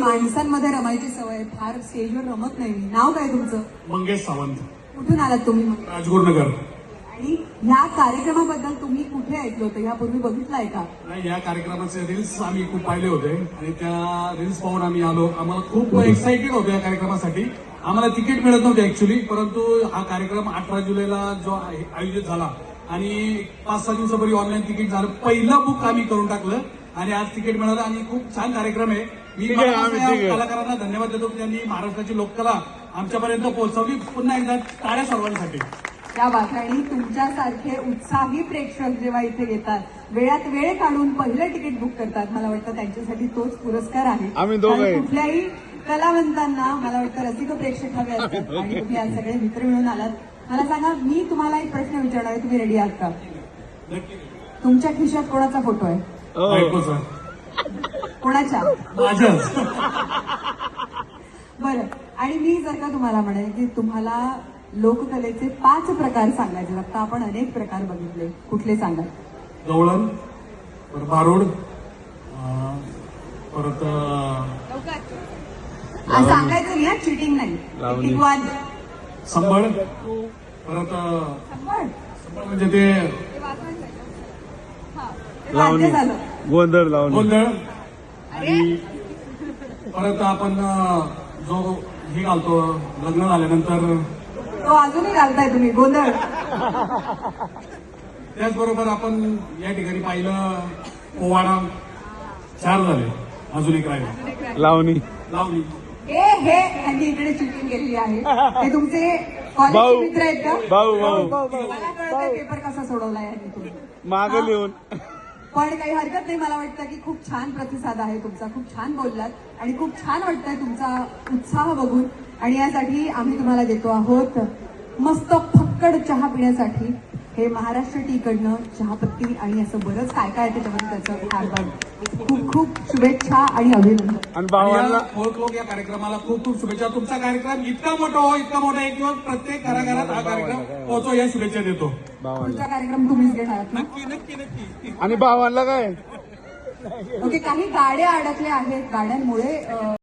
माणसांमध्ये रमायची सवय, फार स्टेजवर रमत नाही. नाव काय तुमचं? मंगेश सावंत, कुठून आलात तुम्ही? राजगुरुनगर. आणि ह्या कार्यक्रमाबद्दल तुम्ही कुठे ऐकलं होतं? यापूर्वी बघितलाय का? नाही, या कार्यक्रमाचे रील्स आम्ही खूप पाहिले होते आणि त्या रील्स पाहून आम्ही आलो. आम्हाला खूप एक्साइटेड होतो या कार्यक्रमासाठी. आम्हाला तिकीट मिळत नव्हते ऍक्च्युली, परंतु हा कार्यक्रम 18 जुलैला जो आयोजित झाला आणि 5-6 दिवसापूर्वी ऑनलाईन तिकीट झालं. पहिलं बुक आम्ही करून टाकलं आणि आज तिकीट मिळालं आणि खूप छान कार्यक्रम आहे. मी कलाकारांना धन्यवाद देतो की त्यांनी महाराष्ट्राची लोककला आमच्यापर्यंत पोहोचवली. पुन्हा एकदा टाळ्या सर्वांसाठी. त्या बातम्यांनी तुमच्यासारखे उत्साही प्रेक्षक जेव्हा इथे येतात, वेळात वेळ काढून पहिलं तिकीट बुक करतात, मला वाटतं त्यांच्यासाठी तोच पुरस्कार आहे. आम्ही दोघे कुठल्याही कलावंतांना मला वाटतं रसिक प्रेक्षक हवे असतात आणि तुम्ही आज सगळे मित्र मिळून आलात. मला सांगा, मी तुम्हाला एक प्रश्न विचारणार आहे, तुम्ही रेडी आहात का? तुमच्या खिशात कोणाचा फोटो आहे? बायकोचा. कोणाच्या? माझ्याच. बरं, आणि मी जर का तुम्हाला म्हणेल की तुम्हाला लोककलेचे 5 प्रकार सांगायचे, आता आपण अनेक प्रकार बघितले, कुठले सांगा? गवळण, भारूड, परत सांगायचं नाही हा, चिटिंग नाही. टिकवान, संबळ, परत संबळ म्हणजे ते वाद्य झालं. गोंधळ लावणी, गोंधळ. आणि परत आपण जो हे घालतो लग्न झाल्यानंतर, तो अजूनही घालताय तुम्ही, गोंधळ. त्याचबरोबर आपण या ठिकाणी पाहिलं पोवाडा. 4 झाले, अजून एक राहिला लावणी, लावणी. हे यांनी इकडे चिटिंग केलेली आहे. हे तुमचे कॉलेजचे मित्र आहेत का? भाऊ मला कळतंय पेपर कसा सोडवला यांनी तुम्ही. माग लिहून. पण काही हरकत नाही. मला वाटतं की खूप छान प्रतिसाद आहे तुमचा, खूप छान बोललात आणि खूप छान वाटतंय तुमचा उत्साह बघून. आणि यासाठी आम्ही तुम्हाला देतो आहोत मस्त फक्कड चहा पिण्यासाठी हे महाराष्ट्र टीकडनं चहापत्ती आणि असं बरंच काय काय त्याच्यामध्ये त्याचं फार खूप खूप शुभेच्छा आणि अभिनंदन. आणि भावाला लोक या कार्यक्रमाला खूप खूप शुभेच्छा. तुमचा कार्यक्रम इतका मोठा हो, इतका मोठा एक दिवस प्रत्येक घराघरात हा कार्यक्रम पोहोचो या शुभेच्छा देतो. पुढचा कार्यक्रम तुम्हीच घेणार आहात ना? नक्की नक्की नक्की. आणि भावाला काय? ओके, काही गाड्या अडकल्या आहेत, गाड्यांमुळे